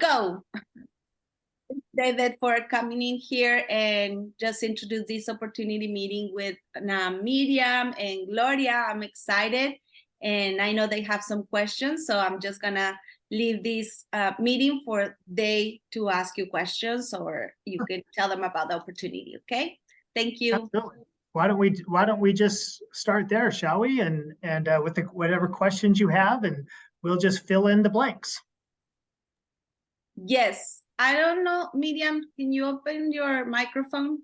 go. David, for coming in here and just introduce this opportunity meeting with Miriam and Gloria. I'm excited, and I know they have some questions, so I'm just gonna leave this meeting for they to ask you questions, or you can tell them about the opportunity. Okay, thank you. Absolutely. Why don't we just start there, shall we? And with whatever questions you have, and we'll just fill in the blanks. Yes, I don't know, Miriam, can you open your microphone?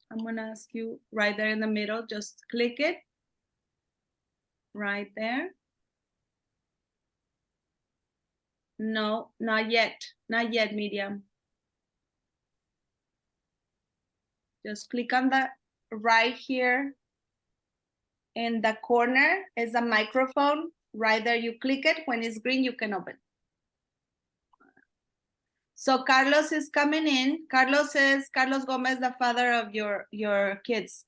I'm gonna ask you right there in the middle, just click it. Right there. No, not yet, Miriam. Just click on the right here. In the corner is a microphone. Right there, you click it. When it's green, you can open. So Carlos is coming in. Carlos Gomez, the father of your kids.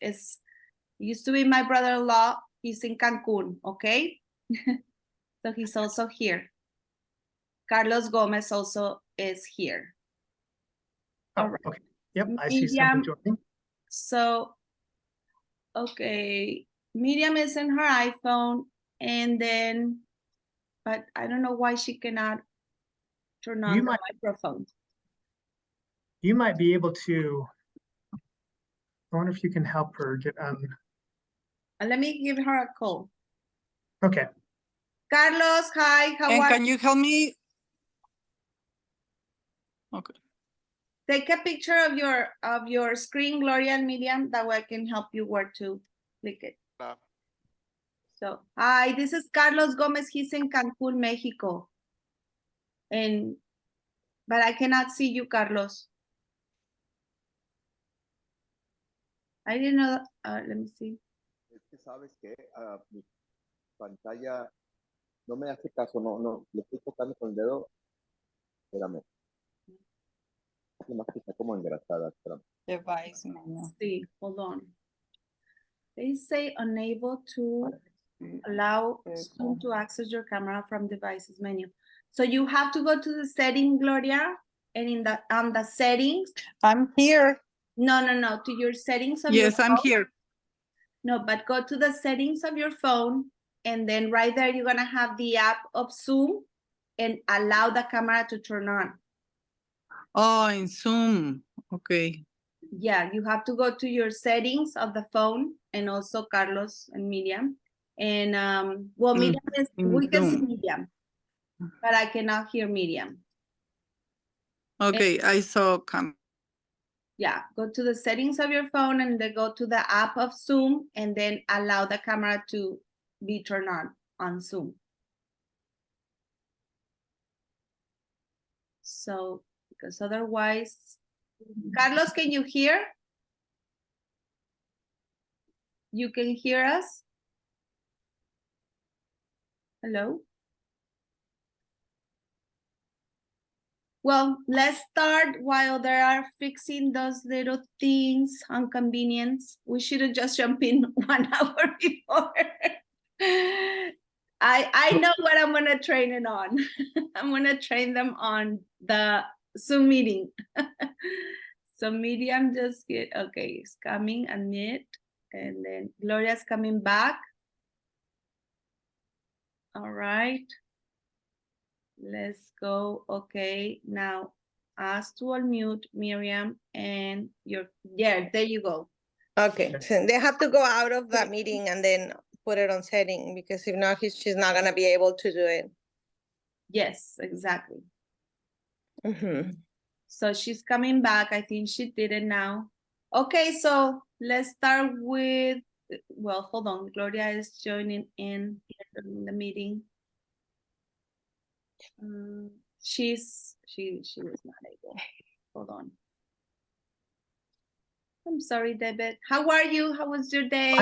Used to be my brother-in-law. He's in Cancun, okay? So he's also here. Carlos Gomez also is here. Oh, all right. Okay. Yep, I see something joining. So, okay, Miriam is in her iPhone, and then, but I don't know why she cannot turn on the microphone. You might be able to, I wonder if you can help her get on. Let me give her a call. Okay. Carlos, hi, how are you? Can you help me? Okay. Take a picture of your screen, Gloria and Miriam, that way I can help you where to click it. So, hi, this is Carlos Gomez. He's in Cancun, Mexico. But I cannot see you, Carlos. I didn't know. Let me see. Es que sabes que mi pantalla no me hace caso, no, le estoy tocando con el dedo. Espérame. Nomás que está como engrasada. Espérame. Device menu. See, hold on. They say unable to allow Zoom to access your camera from devices menu. So you have to go to the setting, Gloria, and on the settings. I'm here. No, to your settings of your phone. Yes, I'm here. No, but go to the settings of your phone, and then right there you're gonna have the app of Zoom and allow the camera to turn on. Oh, in Zoom. Okay. Yeah, you have to go to your settings of the phone, and also Carlos and Miriam. And well, Miriam we can see Miriam, but I cannot hear Miriam. Okay, I saw Yeah, go to the settings of your phone and then go to the app of Zoom and then allow the camera to be turned on Zoom. So, because otherwise, Carlos, can you hear? You can hear us? Hello? Well, let's start while they are fixing those little things, inconvenience. We should have just jumped in 1 hour before. I know what I'm gonna train it on. I'm gonna train them on the Zoom meeting. So Miriam just okay, it's coming, admit, and then Gloria's coming back. All right. Let's go. Okay, now ask to unmute Miriam and there you go. Okay, so they have to go out of that meeting and then put it on setting, because if not, she's not gonna be able to do it. Yes, exactly. Mm-hmm. So she's coming back. I think she did it now. Okay, so let's start with, well, hold on. Gloria is joining in the meeting. She was not able. Hold on. I'm sorry, David. How are you? How was your day?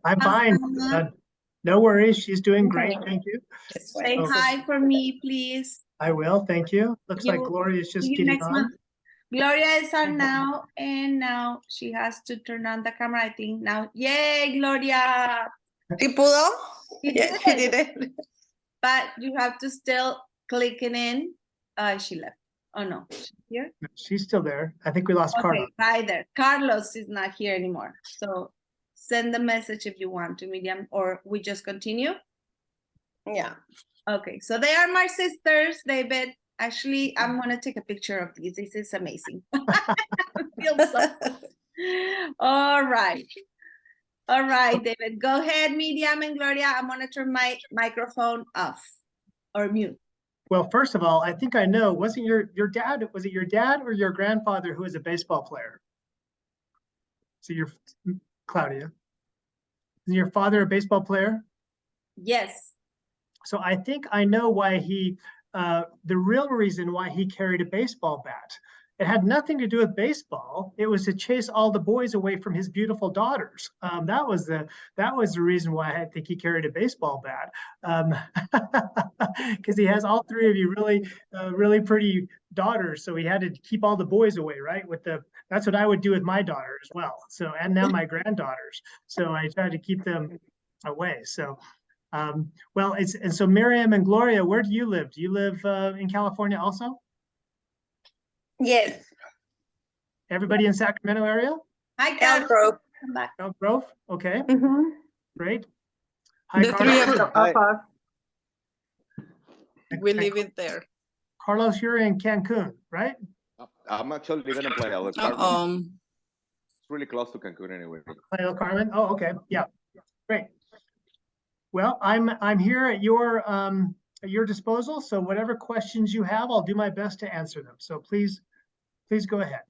I'm fine. No worries. She's doing great. Thank you. Say hi for me, please. I will. Thank you. Looks like Gloria is just getting on. Month. Gloria is on now, and now she has to turn on the camera, I think. Now, yay, Gloria. ¿Sí pudo? She Yeah, she did it. But you have to still click it in. She left. Oh, no, she's here? She's still there. I think we lost Carlos. Okay, hi there. Carlos is not here anymore. So send the message if you want to Miriam, or we just continue. Yeah. Okay, so they are my sisters, David. Actually, I'm gonna take a picture of these. This is amazing. I feel so. All right. All right, David. Go ahead, Miriam and Gloria. I'm gonna turn my microphone off or mute. Well, first of all, I think I know, wasn't your dad, was it your dad or your grandfather who was a baseball player? So Claudia, is your father a baseball player? Yes. So I think I know why the real reason why he carried a baseball bat. It had nothing to do with baseball. It was to chase all the boys away from his beautiful daughters. That was the reason why I think he carried a baseball bat, because he has all three of you really pretty daughters. So he had to keep all the boys away, right? That's what I would do with my daughter as well. So and now my granddaughters. So I tried to keep them away. So. Well, and so Miriam and Gloria, where do you live? Do you live in California also? Yes. Everybody in Sacramento area? Hi, Elk Carlos. Grove. Come back. Elk Grove? Okay, Mm-hmm. great. The three of Hi. us, we And live in there. Carlos, you're in Cancun, right? I'm actually living in Playa del Carmen. It's really close to Cancun anyway. Playa del Carmen? Oh, okay, yeah, great. Well, I'm here at your disposal. So whatever questions you have, I'll do my best to answer them. So please go ahead.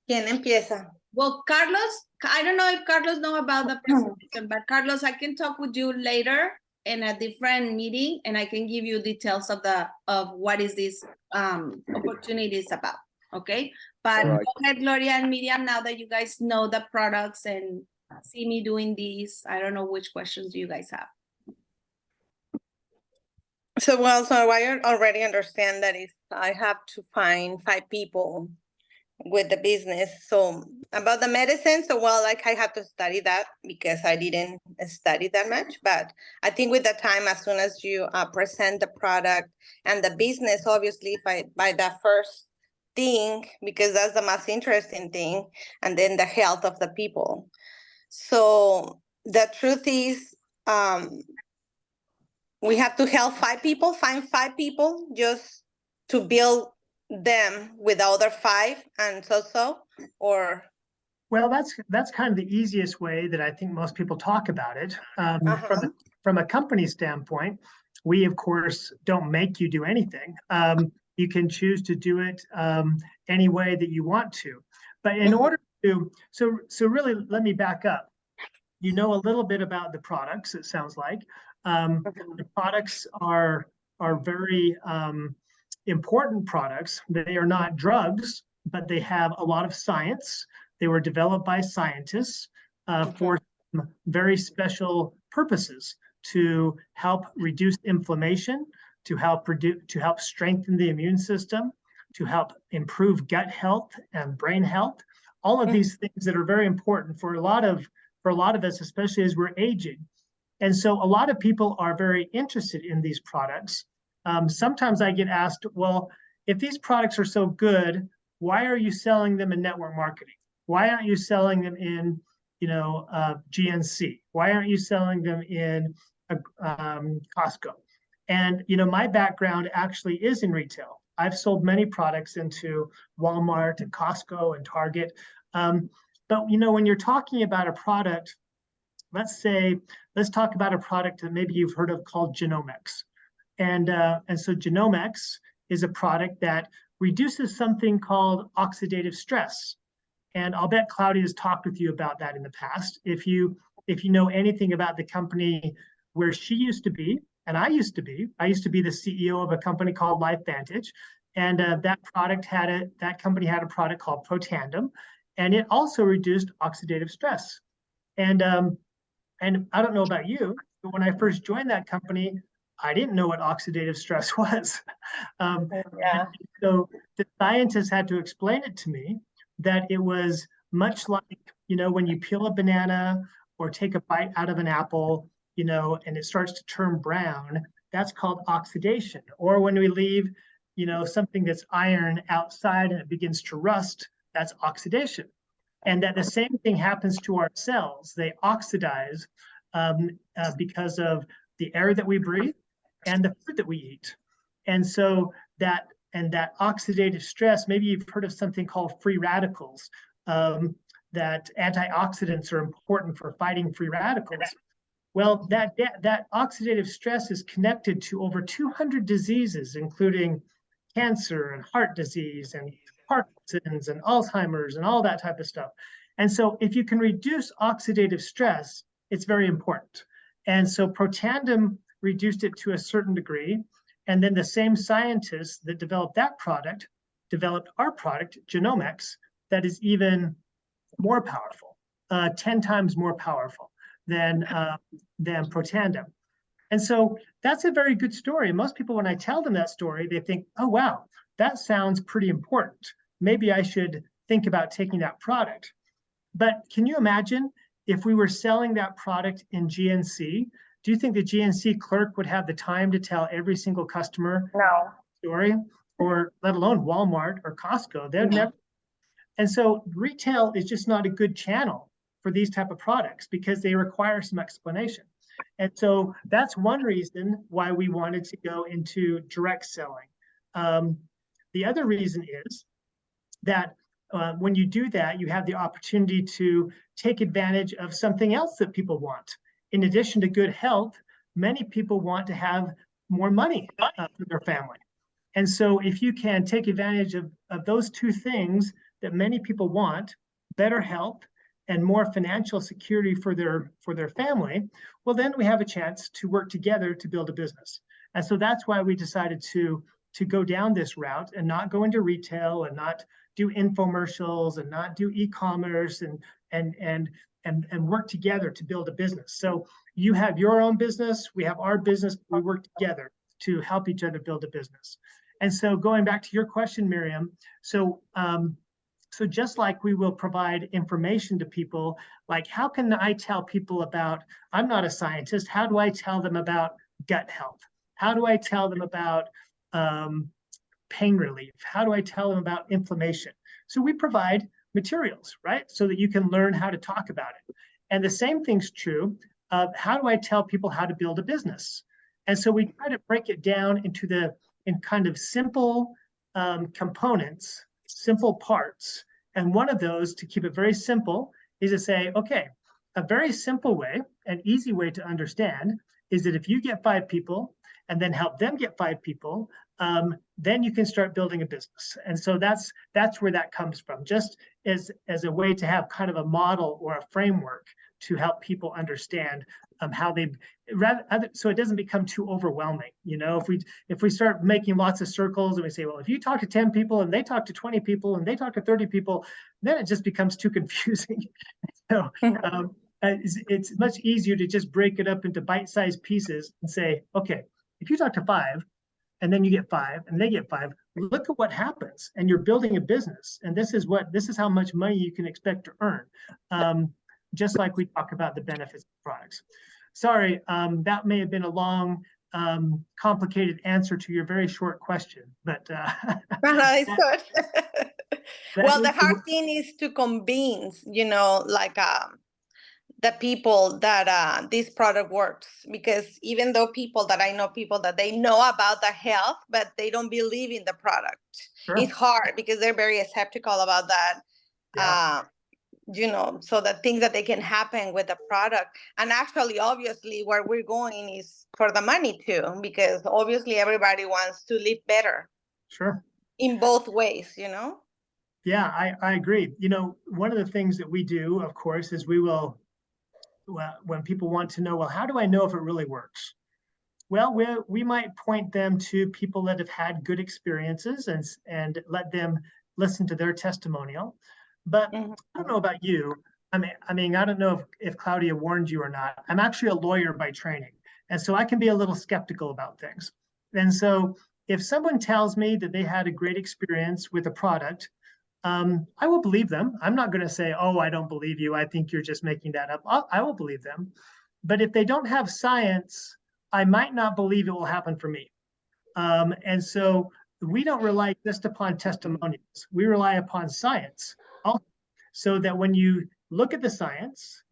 ¿Quién empieza? Well, Carlos, I don't know if Carlos know about the presentation, but Carlos, I can talk with you later in a different meeting, and I can give you details of what is this opportunity is about. Okay, but All right. go ahead, Gloria and Miriam. Now that you guys know the products and see me doing these, I don't know which questions do you guys have. So I already understand that if I have to find 5 people with the business. So about the medicine, I have to study that because I didn't study that much. But I think with the time, as soon as you present the product and the business, obviously, if I buy that first thing, because that's the most interesting thing, and then the health of the people. So the truth is, we have to help 5 people, find 5 people just to build them with the other 5 and or Well, that's kind of the easiest way that I think most people talk about it. Uh-huh. From a company standpoint, we of course don't make you do anything. You can choose to do it any way that you want to. But in order to, so really, let me back up. You know a little bit about the products, it sounds like. The products are very important products. They are not drugs, but they have a lot of science. They were developed by scientists for some very special purposes to help reduce inflammation, to help strengthen the immune system, to help improve gut health and brain health. All of these things that are very important for a lot of us, especially as we're aging. And so a lot of people are very interested in these products. Sometimes I get asked, well, if these products are so good, why are you selling them in network marketing? Why aren't you selling them in, GNC? Why aren't you selling them in Costco? And, my background actually is in retail. I've sold many products into Walmart and Costco and Target. But, when you're talking about a product, let's talk about a product that maybe you've heard of called Genomics. And so Genomics is a product that reduces something called oxidative stress. And I'll bet Claudia's talked with you about that in the past. If you know anything about the company where she used to be, and I used to be the CEO of a company called LifeVantage. And that company had a product called Protandim, and it also reduced oxidative stress. And I don't know about you, but when I first joined that company, I didn't know what oxidative stress was. So the scientists had to explain it to me that it was much like, when you peel a banana or take a bite out of an apple, and it starts to turn brown, that's called oxidation. Or when we leave, something that's iron outside and it begins to rust, that's oxidation. And that the same thing happens to our cells. They oxidize because of the air that we breathe and the food that we eat. And so that oxidative stress, maybe you've heard of something called free radicals, that antioxidants are important for fighting free radicals. Well, that oxidative stress is connected to over 200 diseases, including cancer and heart disease and Parkinson's and Alzheimer's and all that type of stuff. And so if you can reduce oxidative stress, it's very important. And so Protandim reduced it to a certain degree. And then the same scientists that developed that product developed our product, Genomics, that is even more powerful, 10 times more powerful than Protandim. And so that's a very good story. Most people, when I tell them that story, they think, oh, wow, that sounds pretty important. Maybe I should think about taking that product. But can you imagine if we were selling that product in GNC? Do you think the GNC clerk would have the time to tell every single customer No. story, or let alone Walmart or Costco? They'd never. And so retail is just not a good channel for these type of products because they require some explanation. And so that's one reason why we wanted to go into direct selling. The other reason is that when you do that, you have the opportunity to take advantage of something else that people want. In addition to good health, many people want to have more money for their family. And so if you can take advantage of those two things that many people want, better health and more financial security for their family, well, then we have a chance to work together to build a business. And so that's why we decided to go down this route and not go into retail and not do infomercials and not do e-commerce and work together to build a business. So you have your own business, we have our business, we work together to help each other build a business. And so going back to your question, Miriam, so just like we will provide information to people, like how can I tell people about, I'm not a scientist, how do I tell them about gut health? How do I tell them about pain relief? How do I tell them about inflammation? So we provide materials, right? So that you can learn how to talk about it. And the same thing's true of how do I tell people how to build a business? And so we try to break it down in kind of simple components, simple parts. And one of those, to keep it very simple, is to say, okay, a very simple way, an easy way to understand is that if you get 5 people and then help them get 5 people, then you can start building a business. And so that's where that comes from, just as a way to have kind of a model or a framework to help people understand how they, so it doesn't become too overwhelming. If we start making lots of circles and we say, well, if you talk to 10 people and they talk to 20 people and they talk to 30 people, then it just becomes too confusing. So it's much easier to just break it up into bite-sized pieces and say, okay, if you talk to 5 and then you get 5 and they get 5, look at what happens. And you're building a business. And this is how much money you can expect to earn. Just like we talk about the benefits of products. Sorry, that may have been a long, complicated answer to your very short question, but It's good. Well, the hard thing is to convince, the people that this product works, because even though people that they know about the health, but they don't believe in the product. Sure. It's hard because they're very skeptical about that. Yeah. So the things that they can happen with the product. And actually, obviously, where we're going is for the money too, because obviously everybody wants to live better. Sure. In both ways, Yeah, I agree. One of the things that we do, of course, is when people want to know, well, how do I know if it really works? Well, we might point them to people that have had good experiences and let them listen to their testimonial. But I don't know about you. I mean, I don't know if Claudia warned you or not. I'm actually a lawyer by training. And so I can be a little skeptical about things. And so if someone tells me that they had a great experience with a product, I will believe them. I'm not going to say, oh, I don't believe you. I think you're just making that up. I will believe them. But if they don't have science I might not believe it will happen for me. And so we don't rely just upon testimonials. We rely upon science also, so that when you look at the science,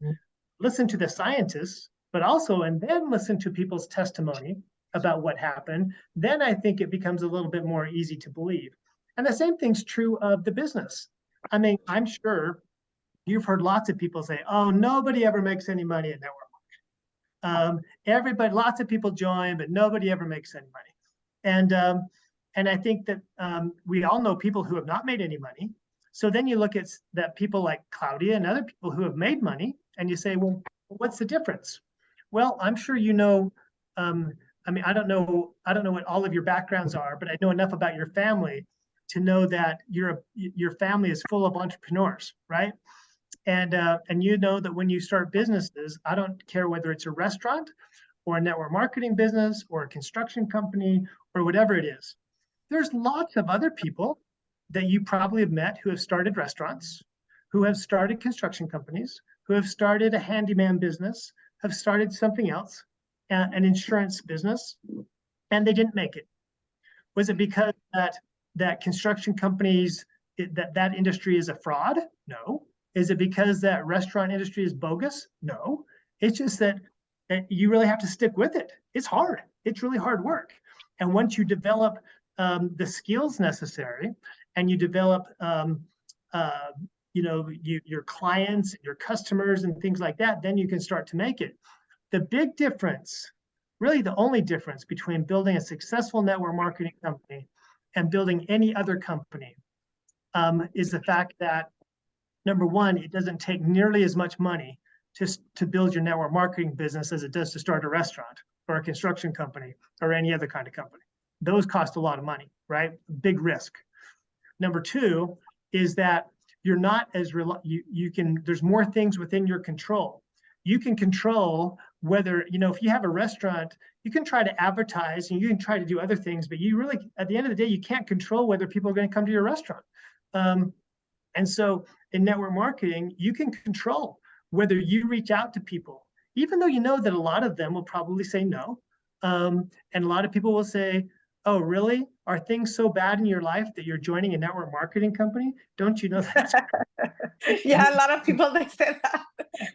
listen to the scientists, but also, and then listen to people's testimony about what happened, then I think it becomes a little bit more easy to believe. And the same thing's true of the business. I mean, I'm sure you've heard lots of people say, oh, nobody ever makes any money at network. Everybody, lots of people join, but nobody ever makes any money. And I think that we all know people who have not made any money. So then you look at that people like Claudia and other people who have made money, and you say, well, what's the difference? Well, I'm sure you know, I mean, I don't know what all of your backgrounds are, but I know enough about your family to know that your family is full of entrepreneurs, right? And you know that when you start businesses, I don't care whether it's a restaurant or a network marketing business or a construction company or whatever it is. There's lots of other people that you probably have met who have started restaurants, who have started construction companies, who have started a handyman business, have started something else, an insurance business, and they didn't make it. Was it because that construction companies, that industry is a fraud? No. Is it because that restaurant industry is bogus? No. It's just that you really have to stick with it. It's hard. It's really hard work. And once you develop the skills necessary, and you develop, your clients, your customers, and things like that, then you can start to make it. The big difference, really the only difference between building a successful network marketing company and building any other company is the fact that, number one, it doesn't take nearly as much money to build your network marketing business as it does to start a restaurant or a construction company or any other kind of company. Those cost a lot of money, right? Big risk. Number two is that you're not as there's more things within your control. You can control whether, if you have a restaurant, you can try to advertise and you can try to do other things, but you really, at the end of the day, you can't control whether people are going to come to your restaurant. And so in network marketing, you can control whether you reach out to people, even though you know that a lot of them will probably say no. And a lot of people will say, oh, really? Are things so bad in your life that you're joining a network marketing company? Don't you know that? Yeah, a lot of people, they say that.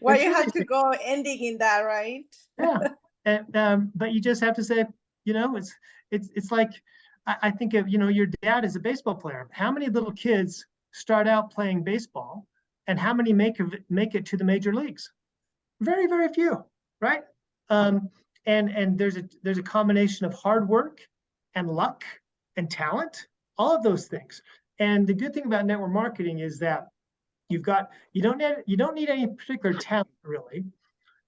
Why you have to go ending in that, right? Yeah. And, but you just have to say, it's like, I think of, your dad is a baseball player. How many little kids start out playing baseball and how many make it to the major leagues? Very, very few, right? And there's a combination of hard work and luck and talent, all of those things. And the good thing about network marketing is that you don't need any particular talent, really.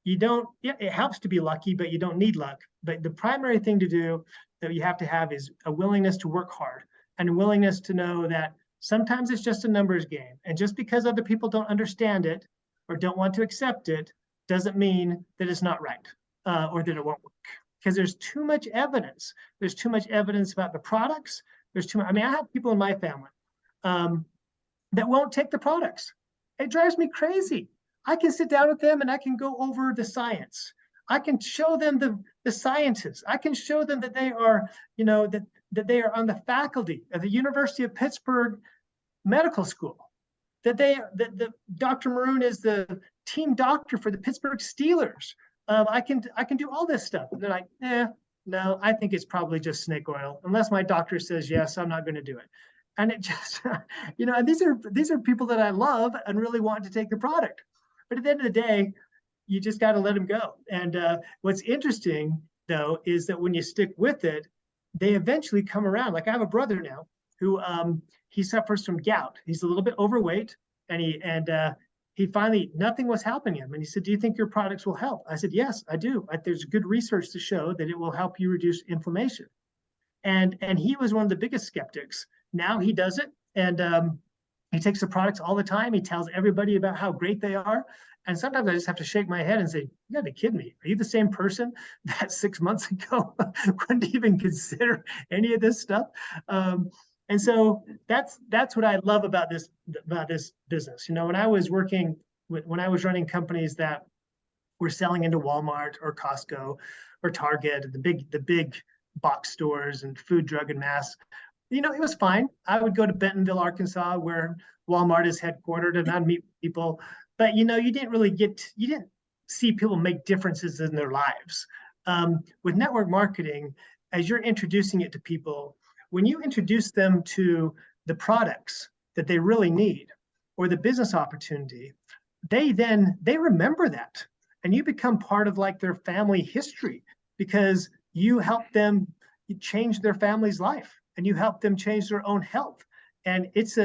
It helps to be lucky, but you don't need luck. But the primary thing to do that you have to have is a willingness to work hard and a willingness to know that sometimes it's just a numbers game. And just because other people don't understand it or don't want to accept it doesn't mean that it's not right or that it won't work. Because there's too much evidence. There's too much evidence about the products. I have people in my family that won't take the products. It drives me crazy. I can sit down with them and I can go over the science. I can show them the scientists. I can show them that they are, that they are on the faculty of the University of Pittsburgh Medical School. That Dr. Maroon is the team doctor for the Pittsburgh Steelers. I can do all this stuff. And they're like, no, I think it's probably just snake oil. Unless my doctor says yes, I'm not going to do it. And it just, these are people that I love and really want to take the product. But at the end of the day, you just got to let them go. And what's interesting, though, is that when you stick with it, they eventually come around. Like I have a brother now who he suffers from gout. He's a little bit overweight, and he finally, nothing was helping him. And he said, do you think your products will help? I said, yes, I do. There's good research to show that it will help you reduce inflammation. And he was one of the biggest skeptics. Now he does it. And he takes the products all the time. He tells everybody about how great they are. And sometimes I just have to shake my head and say, you gotta be kidding me. Are you the same person that 6 months ago wouldn't even consider any of this stuff? And so that's what I love about this business. When I was running companies that were selling into Walmart or Costco or Target, the big box stores and food, drug, and mass. You know, it was fine. I would go to Bentonville, Arkansas, where Walmart is headquartered, and I'd meet people. But you know, you didn't see people make differences in their lives. With network marketing, as you're introducing it to people, when you introduce them to the products that they really need or the business opportunity, they remember that, and you become part of like their family history because you help them change their family's life and you help them change their own health. And it's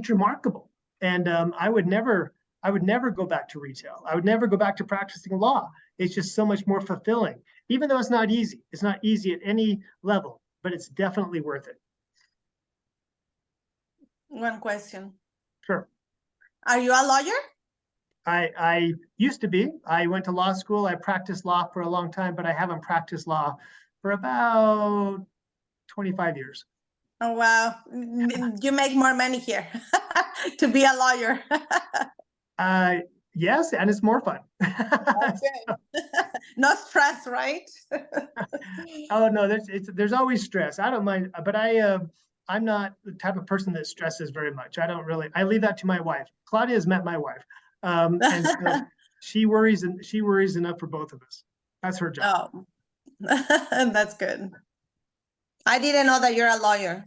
remarkable. And I would never go back to retail. I would never go back to practicing law. It's just so much more fulfilling, even though it's not easy. It's not easy at any level, but it's definitely worth it. One question. Sure. Are you a lawyer? I used to be. I went to law school. I practiced law for a long time, but I haven't practiced law for about 25 years. Oh, wow. You make more money here to be a lawyer. Yes, and it's more fun. Okay. No stress, right? Oh no, there's always stress. I don't mind, but I'm not the type of person that stresses very much. I leave that to my wife. Claudia has met my wife. And so she worries enough for both of us. That's her job. Oh, that's good. I didn't know that you're a lawyer.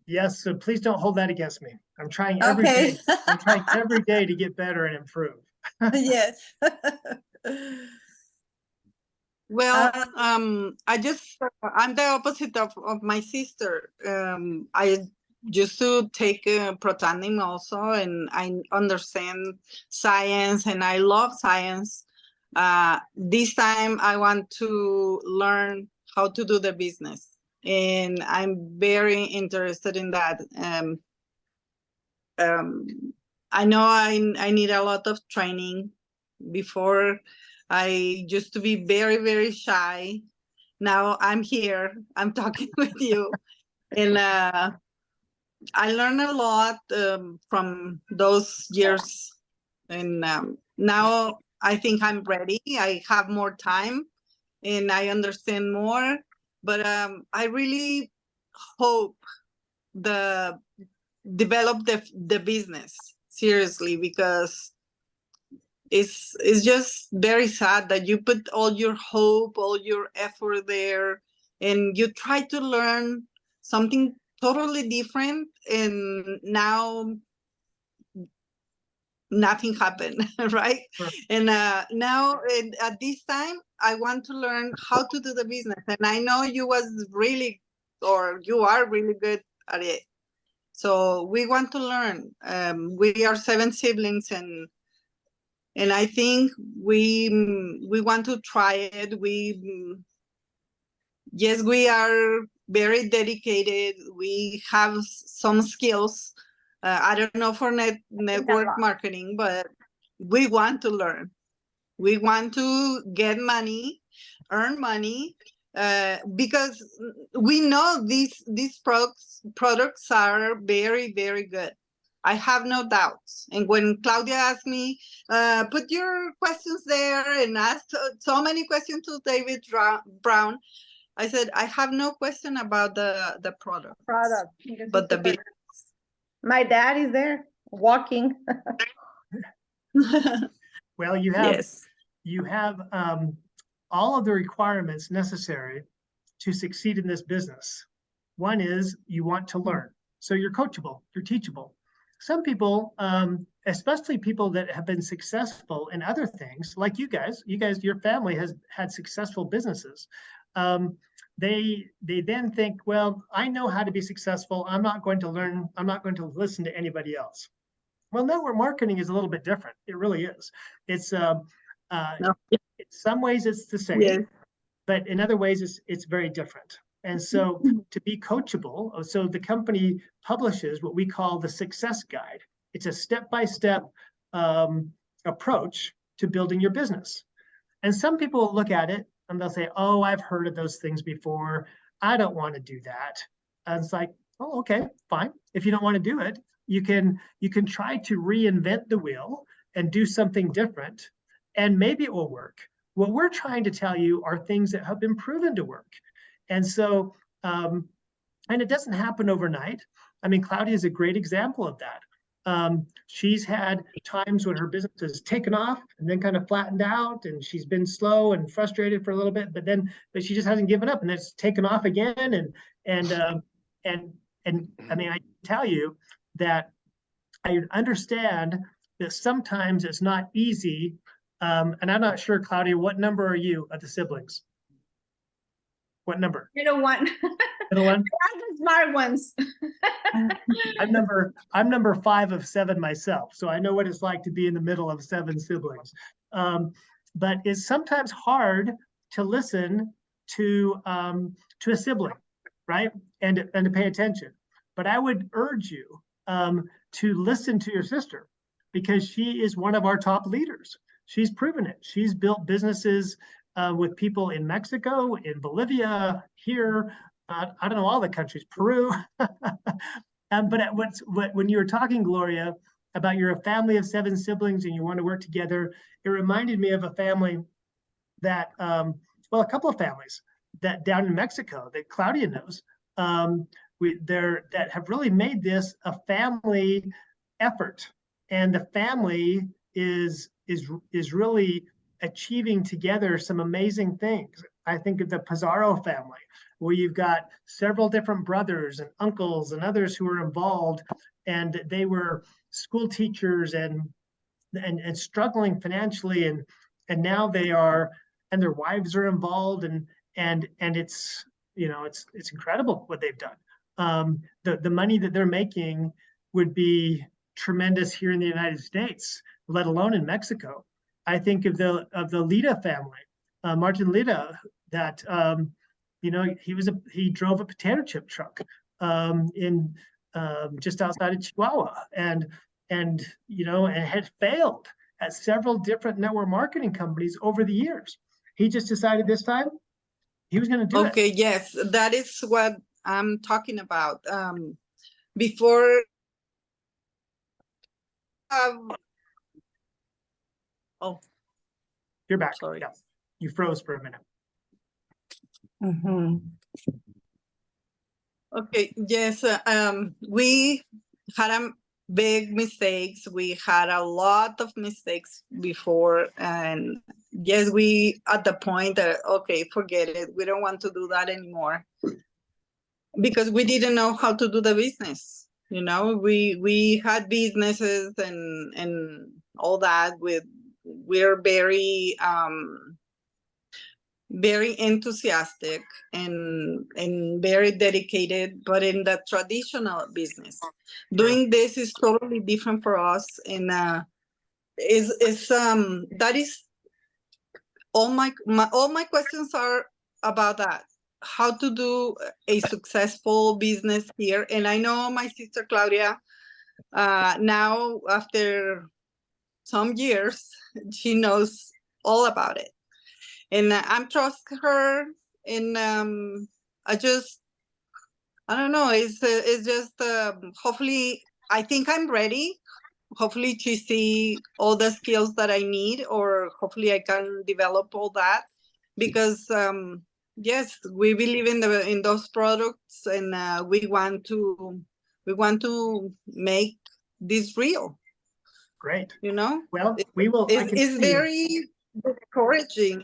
Yes, so please don't hold that against me. I'm trying every day. I'm trying every day to get better and improve. Yes. Well, I'm the opposite of my sister. I used to take protandim also, and I understand science, and I love science. This time I want to learn how to do the business, and I'm very interested in that. I know I need a lot of training. Before, I used to be very, very shy. Now I'm here, I'm talking with you, and I learned a lot from those years, and now I think I'm ready. I have more time and I understand more, but I really hope develop the business seriously, because it's just very sad that you put all your hope, all your effort there, and you try to learn something totally different, and now nothing happened, right? Sure. And now at this time, I want to learn how to do the business, and I know you are really good at it. So we want to learn. We are 7 siblings, and I think we want to try it. Yes, we are very dedicated. We have some skills. I don't know for network marketing, but we want to learn. We want to get money, earn money, because we know these products are very, very good. I have no doubts. And when Claudia asked me, put your questions there and asked so many questions to David Brown, I said, I have no question about the product. But the business. My dad is there walking. Well, you have Yes. you have all of the requirements necessary to succeed in this business. One is you want to learn. So you're coachable, you're teachable. Some people, especially people that have been successful in other things, like you guys, your family has had successful businesses. They then think, well, I know how to be successful. I'm not going to learn. I'm not going to listen to anybody else. Well, network marketing is a little bit different. It really is. It's No. in some ways it's the same, Yes. but in other ways it's very different. And so to be coachable, so the company publishes what we call the success guide. It's a step-by-step approach to building your business. And some people will look at it and they'll say, oh, I've heard of those things before. I don't want to do that. And it's like, oh, okay, fine. If you don't want to do it, you can try to reinvent the wheel and do something different, and maybe it will work. What we're trying to tell you are things that have been proven to work. And so, and it doesn't happen overnight. I mean, Claudia is a great example of that. She's had times when her business has taken off and then kind of flattened out, and she's been slow and frustrated for a little bit, but she just hasn't given up, and it's taken off again. And I mean, I tell you that I understand that sometimes it's not easy. And I'm not sure, Claudia, what number are you of the siblings? What number? Middle one. Middle one? I'm the smart ones. I'm number 5 of 7 myself, so I know what it's like to be in the middle of 7 siblings. But it's sometimes hard to listen to a sibling, right? And to pay attention. But I would urge you to listen to your sister, because she is one of our top leaders. She's proven it. She's built businesses with people in Mexico, in Bolivia, here, I don't know, all the countries, Peru. But when you were talking, Gloria, about you're a family of 7 siblings and you want to work together, it reminded me of a family that, well, a couple of families that down in Mexico that Claudia knows, that have really made this a family effort, and the family is really achieving together some amazing things. I think of the Pizarro family, where you've got several different brothers and uncles and others who are involved, and they were school teachers and struggling financially, and now they are, and their wives are involved, and it's, you know, it's incredible what they've done. The money that they're making would be tremendous here in the United States, let alone in Mexico. I think of the Lita family, Martin Lita, that you know, he drove a potato chip truck in just outside of Chihuahua, and you know, and had failed at several different network marketing companies over the years. He just decided this time he was going to do it. Okay, yes, that is what I'm talking about. Before oh, You're back. sorry. Yeah. You froze for a minute. Okay, yes, we had big mistakes. We had a lot of mistakes before, and yes, we at the point that, okay, forget it. We don't want to do that anymore, because we didn't know how to do the business. You know, we had businesses and all that. We're very very enthusiastic and very dedicated, but in the traditional business, doing this is totally different for us. And that is all my questions are about that, how to do a successful business here. And I know my sister Claudia, now after some years, she knows all about it. And I'm trust her, and I don't know. It's just hopefully I think I'm ready. Hopefully she see all the skills that I need, or hopefully I can develop all that, because yes, we believe in those products, and we want to make this real. Great. You know. Well, we will. It's very discouraging.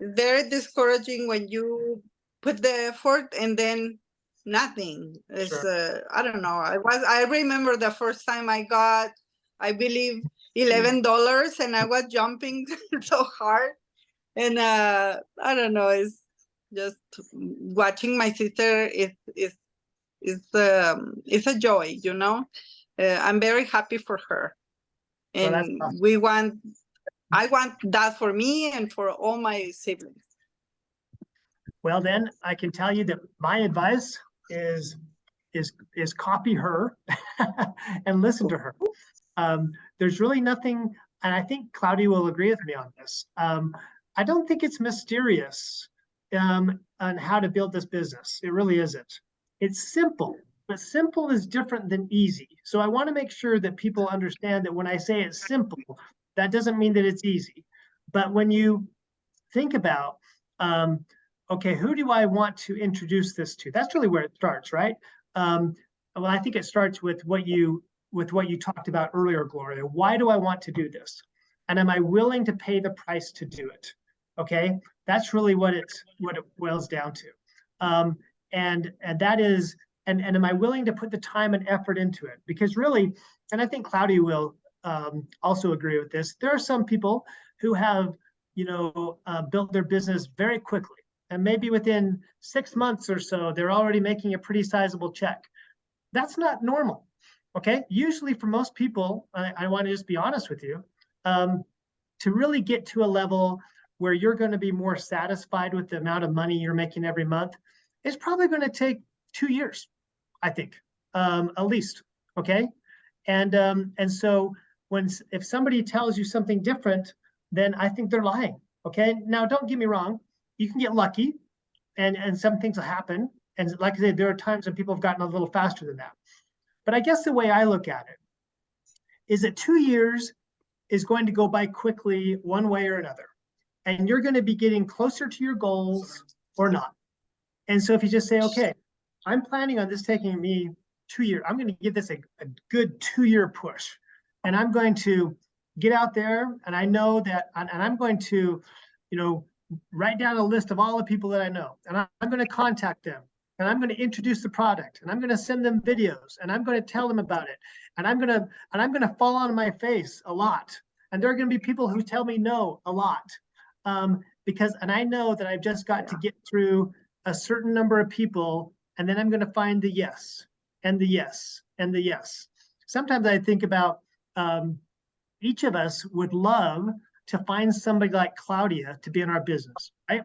Very discouraging when you put the effort and then nothing. It's Sure. I don't know. I remember the first time I got, I believe, $11, and I was jumping so hard. And I don't know. It's just watching my sister is a joy. You know, I'm very happy for her, and Well, that's awesome. I want that for me and for all my siblings. Well, then I can tell you that my advice is copy her and listen to her. There's really nothing, and I think Claudia will agree with me on this. I don't think it's mysterious on how to build this business. It really isn't. It's simple, but simple is different than easy. So I want to make sure that people understand that when I say it's simple, that doesn't mean that it's easy. But when you think about, okay, who do I want to introduce this to? That's really where it starts, right? Well, I think it starts with what you talked about earlier, Gloria. Why do I want to do this? And am I willing to pay the price to do it? Okay, that's really what it boils down to. And that is, and am I willing to put the time and effort into it? Because really, and I think Claudia will also agree with this, there are some people who have, built their business very quickly. And maybe within 6 months or so, they're already making a pretty sizable check. That's not normal, okay? Usually for most people, I want to just be honest with you, to really get to a level where you're going to be more satisfied with the amount of money you're making every month, it's probably going to take 2 years, I think, at least, okay? And so if somebody tells you something different, then I think they're lying, okay? Now, don't get me wrong, you can get lucky, and some things will happen. And like I said, there are times when people have gotten a little faster than that. But I guess the way I look at it is that 2 years is going to go by quickly one way or another. And you're going to be getting closer to your goals or not. And so if you just say, okay, I'm planning on this taking me 2 years, I'm going to give this a good 2-year push. And I'm going to get out there, and I know that, and I'm going to, write down a list of all the people that I know, and I'm going to contact them, and I'm going to introduce the product, and I'm going to send them videos, and I'm going to tell them about it, and I'm going to fall on my face a lot, and there are going to be people who tell me no a lot, and I know that I've just got to get through a certain number of people, and then I'm going to find the yes, and the yes, and the yes. Sometimes I think about each of us would love to find somebody like Claudia to be in our business, right?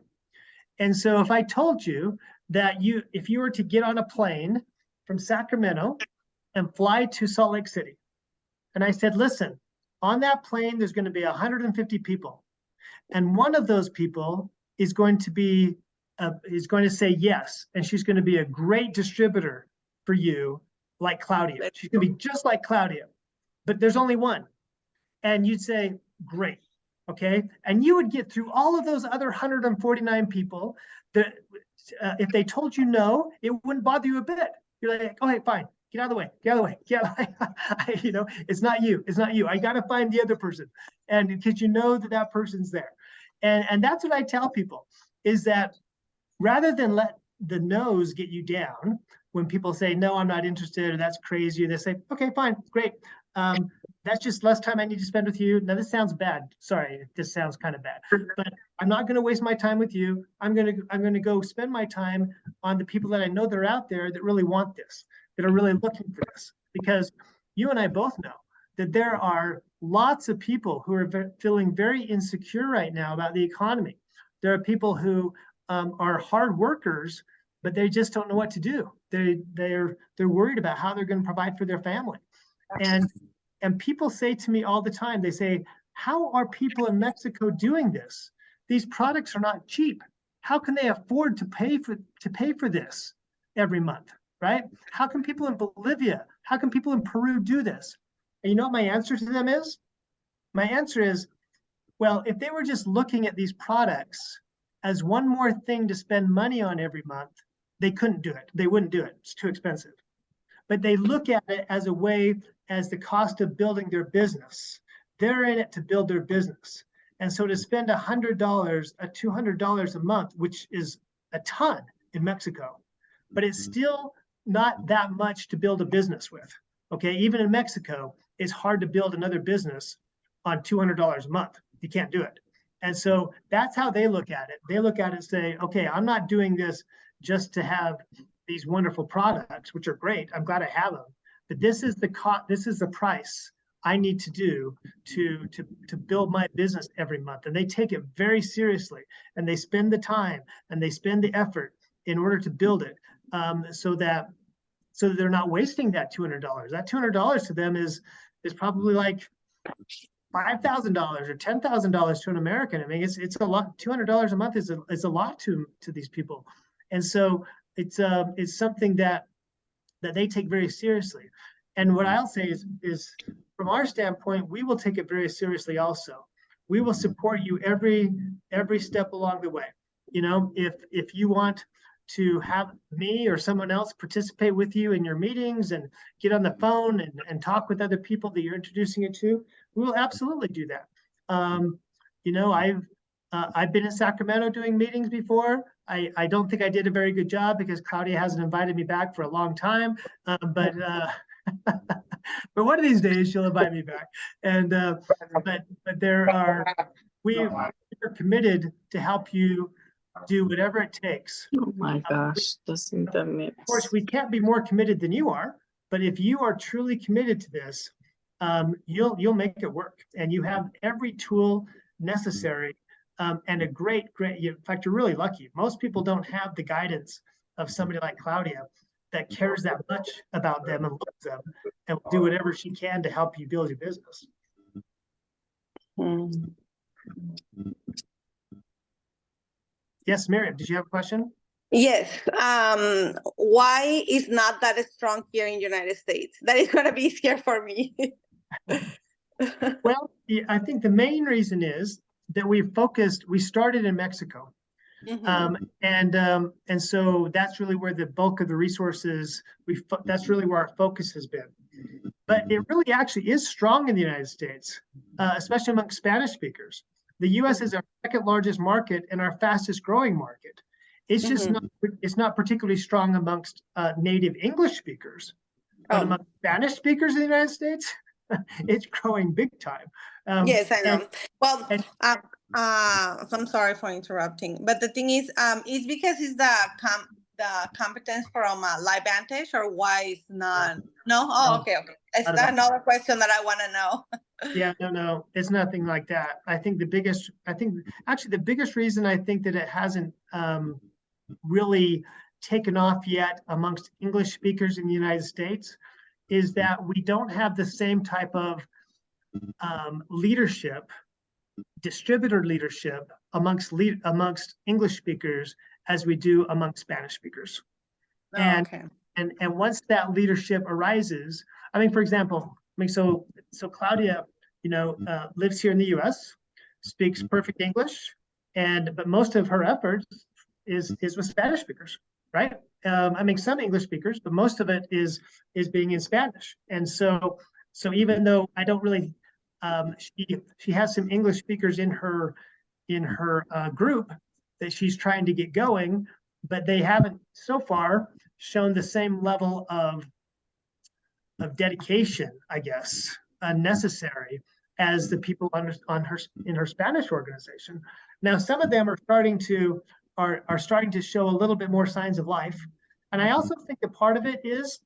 And so if I told you that if you were to get on a plane from Sacramento and fly to Salt Lake City, and I said, listen, on that plane, there's going to be 150 people. And one of those people is going to say yes. And she's going to be a great distributor for you, like Claudia. She's going to be just like Claudia, but there's only one. And you'd say, great. Okay, and you would get through all of those other 149 people that if they told you no, it wouldn't bother you a bit. You're like, okay, fine, get out of the way, get out of the way, get out of the way. It's not you, I got to find the other person, and because that person's there, and that's what I tell people is that rather than let the no's get you down when people say no, I'm not interested, or that's crazy, they say, okay, fine, great. That's just less time I need to spend with you. Now, this sounds bad. Sorry, this sounds kind of bad, but I'm not going to waste my time with you. I'm going to go spend my time on the people that I know that are out there that really want this, that are really looking for this. Because you and I both know that there are lots of people who are feeling very insecure right now about the economy. There are people who are hard workers, but they just don't know what to do. They're worried about how they're going to provide for their family. And people say to me all the time, they say, how are people in Mexico doing this? These products are not cheap. How can they afford to pay for this every month, right? How can people in Bolivia, how can people in Peru do this? And you know what my answer to them is? My answer is, well, if they were just looking at these products as one more thing to spend money on every month, they couldn't do it. They wouldn't do it. It's too expensive. But they look at it as a way, as the cost of building their business. They're in it to build their business. And so to spend $100, $200 a month, which is a ton in Mexico, but it's still not that much to build a business with. Okay, even in Mexico, it's hard to build another business on $200 a month. You can't do it. And so that's how they look at it. They look at it and say, okay, I'm not doing this just to have these wonderful products, which are great. I'm glad I have them. But this is the price I need to do to build my business every month. And they take it very seriously, and they spend the time and they spend the effort in order to build it, so that they're not wasting that $200. That $200 to them is probably like $5,000 or $10,000 to an American. I mean, it's a lot. $200 a month is a lot to these people, and so it's something that they take very seriously. And what I'll say is from our standpoint, we will take it very seriously also. we will support you every step along the way. You know, if you want to have me or someone else participate with you in your meetings and get on the phone and talk with other people that you're introducing it to, we will absolutely do that. You know, I've been in Sacramento doing meetings before. I don't think I did a very good job because Claudia hasn't invited me back for a long time. But one of these days she'll invite me back. And but we are committed to help you do whatever it takes. Oh my gosh, this internet. Of course, we can't be more committed than you are, but if you are truly committed to this, you'll make it work, and you have every tool necessary, and a great. In fact, you're really lucky. Most people don't have the guidance of somebody like Claudia that cares that much about them and loves them, and will do whatever she can to help you build your business. Yes, Miriam, did you have a question? Yes. Why is not that strong here in the United States? That is going to be easier for me. Well, I think the main reason is that we started in Mexico. And so that's really where the bulk of the resources, that's really where our focus has been. But it really actually is strong in the United States, especially among Spanish speakers. The US is our second largest market and our fastest growing market. It's just not particularly strong amongst native English speakers, but among Spanish speakers in the United States, it's growing big time. Yes, I know. I'm sorry for interrupting, but the thing is, it's because it's the competence from LiveVantage, or why it's not? No. Oh, okay. It's another question that I want to know. Yeah, no, it's nothing like that. I think the biggest reason I think that it hasn't really taken off yet amongst English speakers in the United States is that we don't have the same type of leadership, distributor leadership amongst English speakers as we do among Spanish speakers. And once that leadership arises, I mean, for example, so Claudia, lives here in the U.S., speaks perfect English, but most of her efforts is with Spanish speakers, right? I mean, some English speakers, but most of it is being in Spanish. And so even though I don't really, she has some English speakers in her group that she's trying to get going, but they haven't so far shown the same level of dedication, I guess, necessary as the people in her Spanish organization. Now, some of them are starting to show a little bit more signs of life, and I also think that part of it is,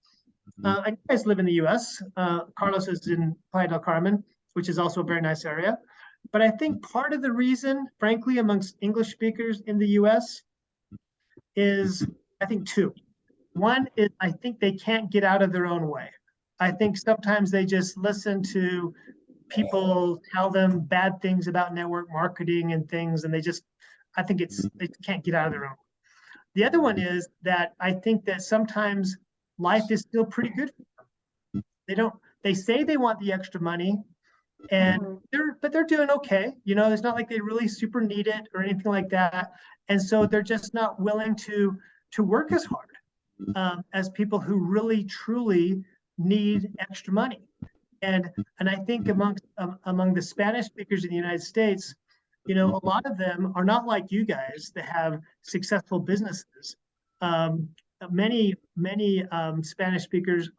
you guys live in the U.S. Carlos is in Playa del Carmen, which is also a very nice area. But I think part of the reason, frankly, amongst English speakers in the U.S. is, I think, two. One is I think they can't get out of their own way. I think sometimes they just listen to people tell them bad things about network marketing and things, and I think they can't get out of their own. The other one is that I think that sometimes life is still pretty good for them. They say they want the extra money, and they're doing okay. It's not like they really super need it or anything like that. And so they're just not willing to work as hard as people who really truly need extra money. And I think among the Spanish speakers in the United States, a lot of them are not like you guys that have successful businesses. Many Spanish speakers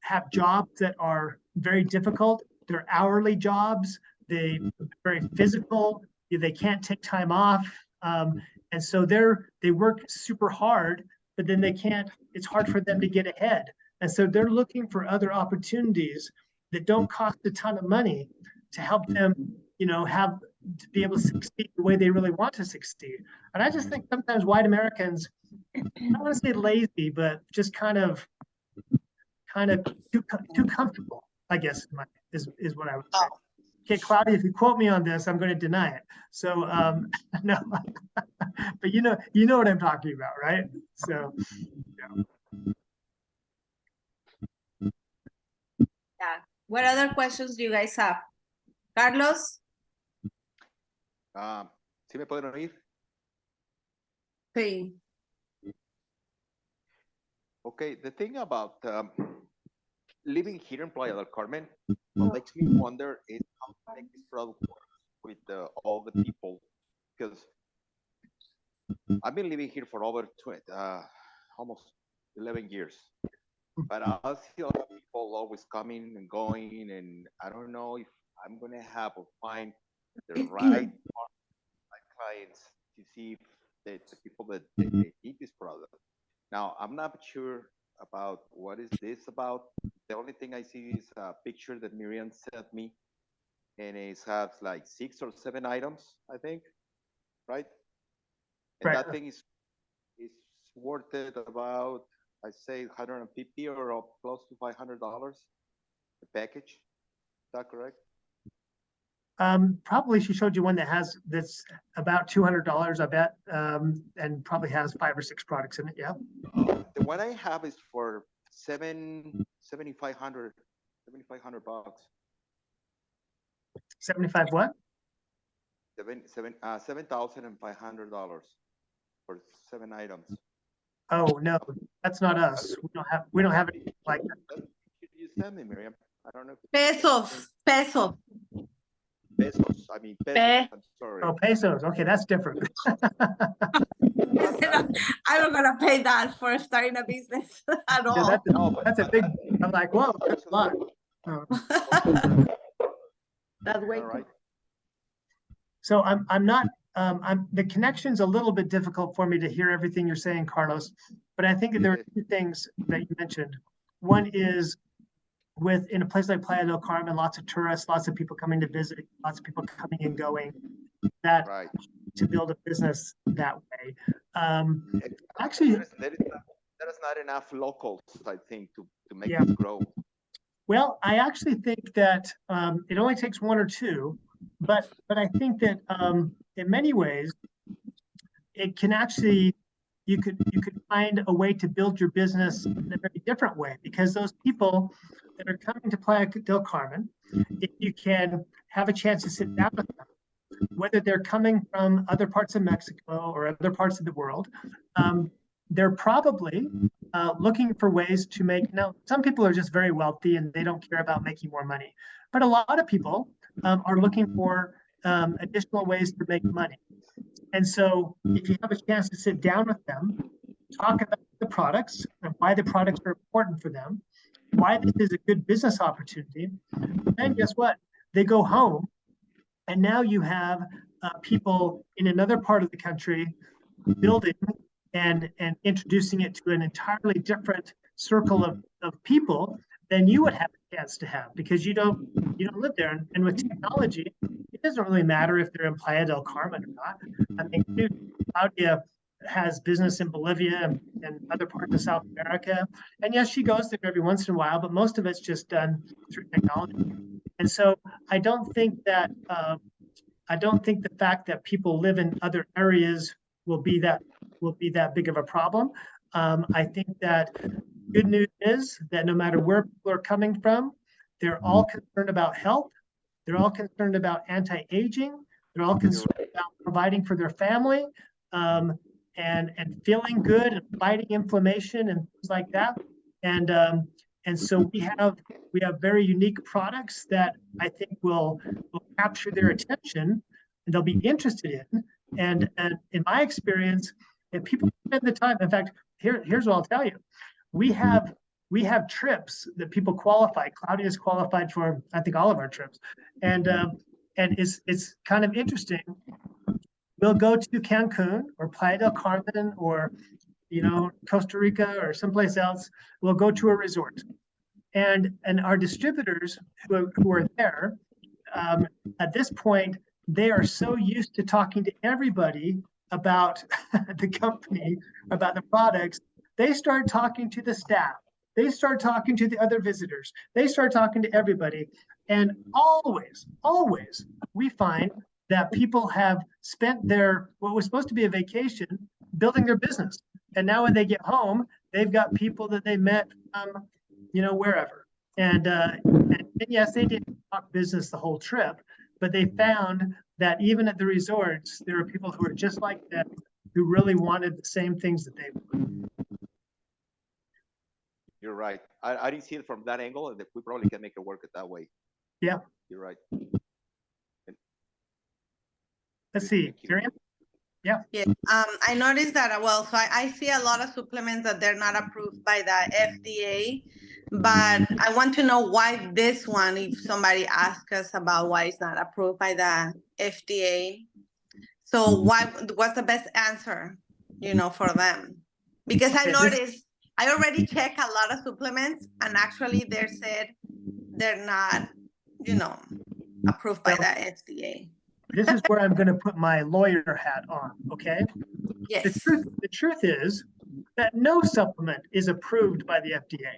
have jobs that are very difficult. They're hourly jobs. They're very physical. They can't take time off, and so they work super hard. But then it's hard for them to get ahead. And so they're looking for other opportunities that don't cost a ton of money to help them, to be able to succeed the way they really want to succeed. And I just think sometimes white Americans, I don't want to say lazy, but just kind of too comfortable, I guess, is what I would say. Okay, Claudia, if you quote me on this, I'm going to deny it. So no, but you know what I'm talking about, right? So yeah. What other questions do you guys have? Carlos? ¿Sí me pueden oír? Sí. Okay, the thing about living here in Playa del Carmen, what makes me wonder is how to make this product work with all the people, because I've been living here for over almost 11 years, but I see a lot of people always coming and going, and I don't know if I'm gonna have or find the right clients to see if the people that they need this product. Now, I'm not sure about what is this about. The only thing I see is a picture that Miriam sent me, and it has like 6 or 7 items, I think, right? And Right. that thing is worth it about, I say, 150 or close to $500 the package. Is that correct? Probably she showed you one that's about $200, I bet, and probably has 5 or 6 products in it. Yeah. The one I have is for 7,500 bucks. 75 what? $7,500 for 7 items. Oh no, that's not us. We don't have it like that. You send me, Miriam. I don't know. If Pesos. pesos. I mean pesos. I'm sorry. Oh, pesos. Okay, that's different. I'm not gonna pay that for starting a business at all. Yeah, No, that's a big. I'm like, whoa, that's a lot. Oh. That's way All right. So I'm not. The connection's a little bit difficult for me to hear everything you're saying, Carlos. But I think that there are 2 things that you mentioned. One is in a place like Playa del Carmen, lots of tourists, lots of people coming to visit, lots of people coming and going. That Right. to build a business that way. Actually, there is not enough locals, I think, to make Yeah. this grow. well, I actually think that it only takes 1 or 2, but I think that in many ways it can actually you could find a way to build your business in a very different way, because those people that are coming to Playa del Carmen, if you can have a chance to sit down with them, whether they're coming from other parts of Mexico or other parts of the world, they're probably looking for ways to make. Now, some people are just very wealthy and they don't care about making more money, but a lot of people are looking for additional ways to make money. And so if you have a chance to sit down with them, talk about the products and why the products are important for them, why this is a good business opportunity, then guess what? They go home, and now you have people in another part of the country building and introducing it to an entirely different circle of people than you would have a chance to have, because you don't live there. And with technology, it doesn't really matter if they're in Playa del Carmen or not. I mean, Claudia has business in Bolivia and other parts of South America, and yes, she goes there every once in a while, but most of it's just done through technology. And so I don't think that the fact that people live in other areas will be that big of a problem. I think that good news is that no matter where people are coming from, they're all concerned about health. They're all concerned about anti-aging. They're all concerned about providing for their family, and feeling good and fighting inflammation and things like that. And so we have very unique products that I think will capture their attention and they'll be interested in. And in my experience, if people spend the time, in fact, here's what I'll tell you. We have trips that people qualify. Claudia's qualified for, I think, all of our trips. And it's kind of interesting. We'll go to Cancun or Playa del Carmen or Costa Rica or someplace else. We'll go to a resort. And our distributors who are there, at this point, they are so used to talking to everybody about the company, about the products. They start talking to the staff. They start talking to the other visitors. They start talking to everybody. And always, we find that people have spent what was supposed to be a vacation building their business. And now when they get home, they've got people that they met from, wherever. And yes, they didn't talk business the whole trip, but they found that even at the resorts, there were people who were just like them, who really wanted the same things that they wanted. You're right. I didn't see it from that angle, and we probably can make it work that way. Yeah. You're right. Let's see, Thank you. Miriam? Yeah. Yeah, I noticed that, well, so I see a lot of supplements that they're not approved by the FDA, but I want to know why this one, if somebody asks us about why it's not approved by the FDA. So what's the best answer, for them? Because I noticed, I already checked a lot of supplements and actually they're said they're not, approved by the FDA. This is where I'm going to put my lawyer hat on, okay? Yes. The truth is that no supplement is approved by the FDA.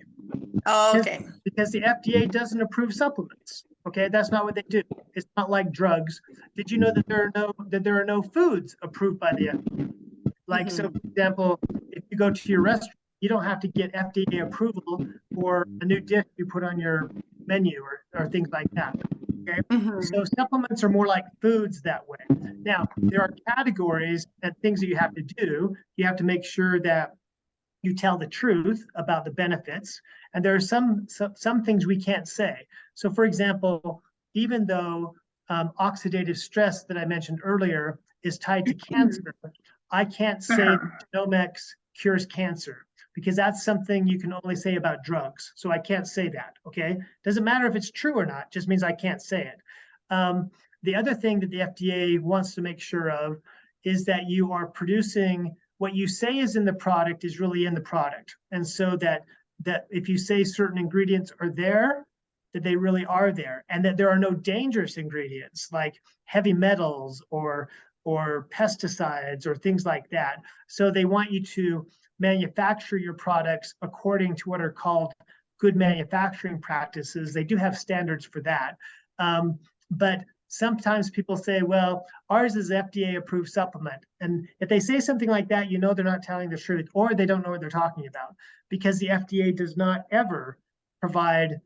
Oh, okay. Because the FDA doesn't approve supplements, okay? That's not what they do. It's not like drugs. Did you know that there are no foods approved by the FDA? Like, so for example, if you go to your restaurant, you don't have to get FDA approval for a new dish you put on your menu or things like that. Okay. So supplements are more like foods that way. Now, there are categories and things that you have to do. You have to make sure that you tell the truth about the benefits. And there are some things we can't say. So for example, even though oxidative stress that I mentioned earlier is tied to cancer, I can't say that genomics cures cancer, because that's something you can only say about drugs. So I can't say that, okay? Doesn't matter if it's true or not, just means I can't say it. The other thing that the FDA wants to make sure of is that you are producing what you say is in the product is really in the product. And so that if you say certain ingredients are there, that they really are there, and that there are no dangerous ingredients like heavy metals or pesticides or things like that. So they want you to manufacture your products according to what are called good manufacturing practices. They do have standards for that. But sometimes people say, well, ours is FDA approved supplement. And if they say something like that, they're not telling the truth, or they don't know what they're talking about, because the FDA does not ever provide,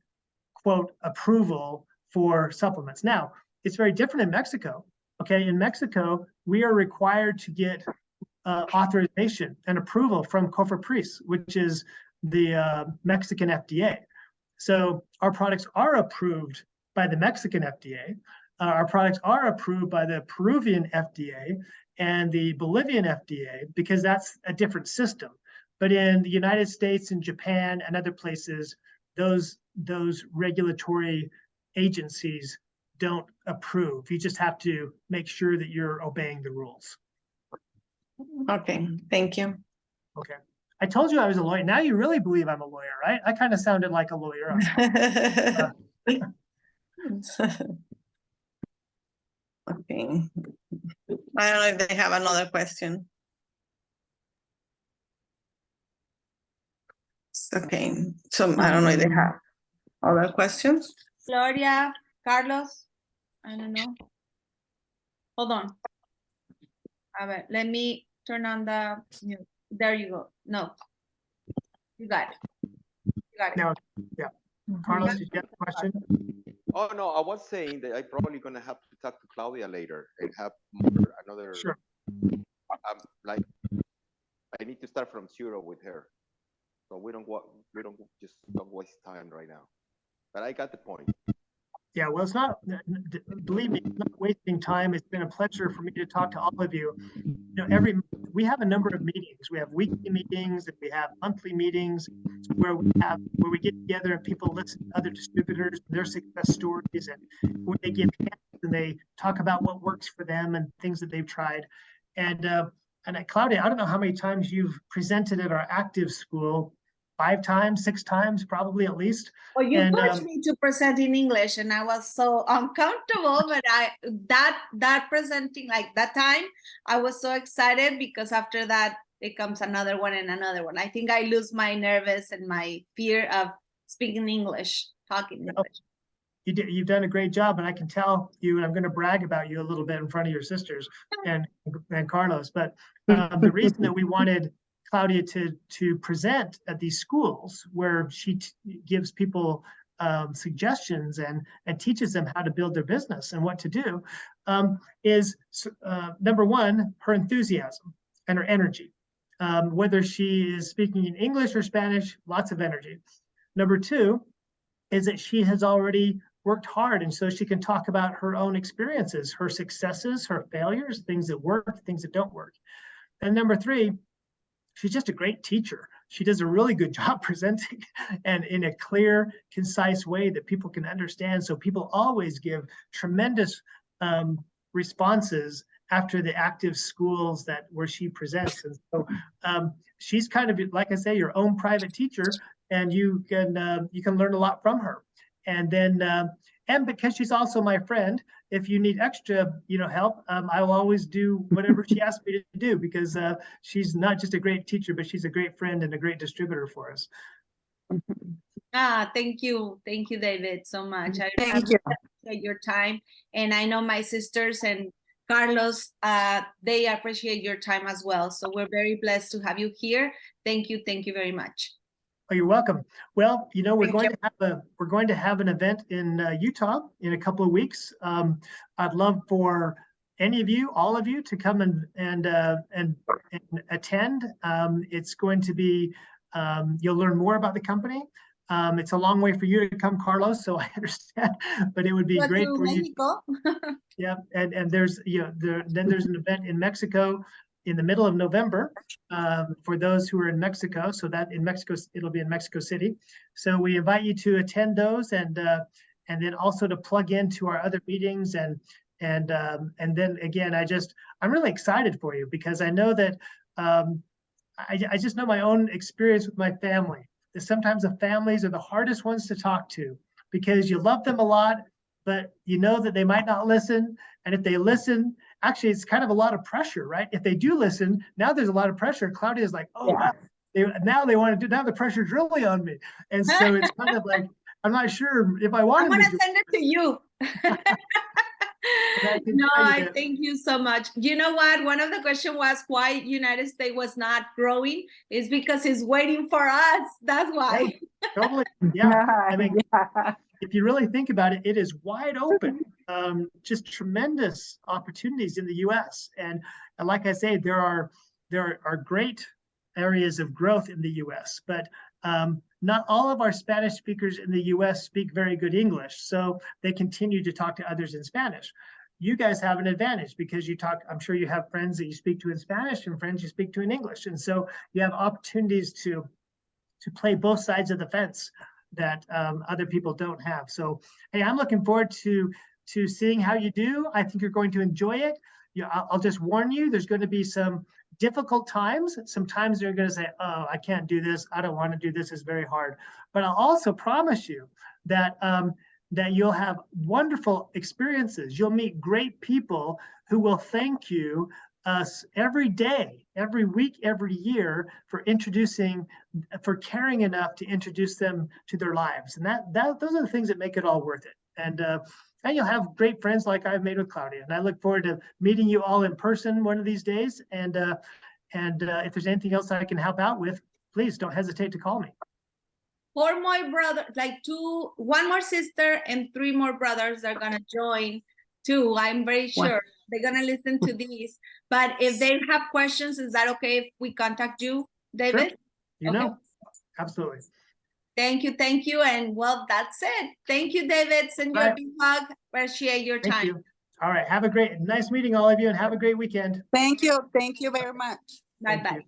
quote, approval for supplements. Now, it's very different in Mexico. Okay, in Mexico, we are required to get authorization and approval from COFEPRIS, which is the Mexican FDA. So our products are approved by the Mexican FDA. Our products are approved by the Peruvian FDA and the Bolivian FDA, because that's a different system. But in the United States and Japan and other places, those regulatory agencies don't approve. You just have to make sure that you're obeying the rules. Okay, thank you. Okay. I told you I was a lawyer. Now you really believe I'm a lawyer, right? I kind of sounded like a lawyer. Okay. I don't know if they have another question. Okay, so I don't know if they have other questions. Gloria, Carlos, I don't know. Hold on. A ver, let me turn on the mute. There you go. No, you got it. You got it. Now, yeah. Carlos, did you have a question? Oh no, I was saying that I'm probably gonna have to talk to Claudia later and have another. Sure. Like, I need to start from zero with her, so we don't just don't waste time right now. But I got the point. Yeah, well, it's not, believe me, it's not wasting time. It's been a pleasure for me to talk to all of you. We have a number of meetings. We have weekly meetings and we have monthly meetings where we get together and people listen to other distributors, their success stories, and where they give hints and they talk about what works for them and things that they've tried. And Claudia, I don't know how many times you've presented at our active school. 5 times, 6 times, probably at least. Well, you pushed me to present in English, and I was so uncomfortable. But that presenting, like that time, I was so excited, because after that it comes another one and another one. I think I lose my nervous and my fear of speaking English, talking English. You've done a great job, and I can tell you, and I'm going to brag about you a little bit in front of your sisters and Carlos. But the reason that we wanted Claudia to present at these schools where she gives people suggestions and teaches them how to build their business and what to do, is number one, her enthusiasm and her energy. Whether she is speaking in English or Spanish, lots of energy. Number two is that she has already worked hard, and so she can talk about her own experiences, her successes, her failures, things that work, things that don't work. And number three, she's just a great teacher. She does a really good job presenting and in a clear, concise way that people can understand. So people always give tremendous responses after the active schools where she presents. And so she's kind of, like I say, your own private teacher, and you can learn a lot from her. And then, and because she's also my friend, if you need extra, help, I will always do whatever she asks me to do, because she's not just a great teacher, but she's a great friend and a great distributor for us. Thank you, David, so much. I Thank you. appreciate your time, and I know my sisters and Carlos, they appreciate your time as well. So we're very blessed to have you here. Thank you very much. Oh, you're welcome. Well, we're going to have an event in Utah in a couple of weeks. I'd love for any of you, all of you, to come and attend. It's going to be, you'll learn more about the company. It's a long way for you to come, Carlos, so I understand, but it would be great for Mexico. you. Yeah, and there's then there's an event in Mexico in the middle of November for those who are in Mexico. So that in Mexico, it'll be in Mexico City. So we invite you to attend those, and then also to plug into our other meetings, and then again, I'm really excited for you, because I know that I just know my own experience with my family. That sometimes the families are the hardest ones to talk to, because you love them a lot, but you know that they might not listen. And if they listen, actually, it's kind of a lot of pressure, right? If they do listen, now there's a lot of pressure. Claudia's like, oh, wow, now they want to do, now the pressure's really on me. And so it's kind of like, I'm not sure if I want I'm going to send it to you. No, I thank you so much. You know what? One of the questions was why United States was not growing. Is because it's waiting for us. That's why. Totally. Yeah. I mean, if you really think about it, it is wide open. Just tremendous opportunities in the U.S. And like I say, there are great areas of growth in the U.S., but not all of our Spanish speakers in the U.S. speak very good English, so they continue to talk to others in Spanish. You guys have an advantage because I'm sure you have friends that you speak to in Spanish and friends you speak to in English. And so you have opportunities to play both sides of the fence that other people don't have. So, hey, I'm looking forward to seeing how you do. I think you're going to enjoy it. I'll just warn you, there's going to be some difficult times. Sometimes you're going to say, oh, I can't do this. I don't want to do this. It's very hard. But I'll also promise you that that you'll have wonderful experiences. You'll meet great people who will thank you every day, every week, every year for caring enough to introduce them to their lives. And those are the things that make it all worth it. And you'll have great friends like I've made with Claudia. And I look forward to meeting you all in person one of these days. And if there's anything else I can help out with, please don't hesitate to call me. 4 more brothers, one more sister and 3 more brothers are gonna join too. I'm very sure they're gonna listen to these. But if they have questions, is that okay if we contact you, David? Sure. Okay. Absolutely. Thank you. And well, that's it. Thank you, David. Send you a big hug. Appreciate your time. Thank you. All right. Have a nice meeting, all of you, and have a great weekend. Thank you very much. Bye-bye.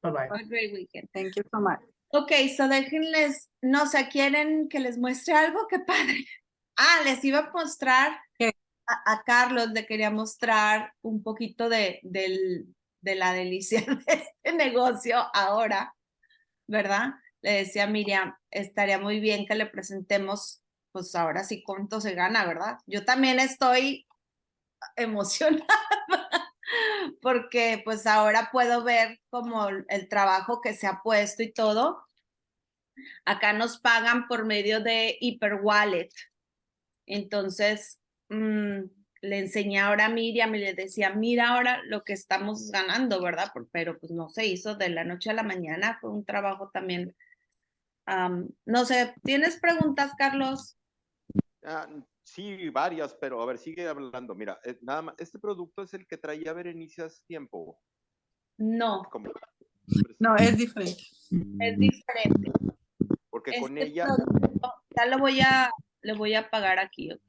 Bye-bye. Have a great weekend. Thank you so much. Ok, so déjenles, no sé, ¿quieren que les muestre algo? ¡Qué padre! Les iba a mostrar a Carlos, le quería mostrar un poquito de la delicia de este negocio ahora, ¿verdad? Le decía a Miriam, estaría muy bien que le presentemos, pues ahora sí cuánto se gana, ¿verdad? Yo también estoy emocionada porque pues ahora puedo ver como el trabajo que se ha puesto y todo. Acá nos pagan por medio de Hyperwallet. Entonces, le enseñé ahora a Miriam y le decía, mira ahora lo que estamos ganando, ¿verdad? Pero pues no se hizo de la noche a la mañana, fue un trabajo también No sé, ¿tienes preguntas, Carlos? Sí, varias, pero a ver, sigue hablando. Mira, nada más, este producto es el que traía Berenice hace tiempo. No, Como- No, es diferente. es diferente. Porque con Este ella, producto, ya le voy a pagar aquí, ok.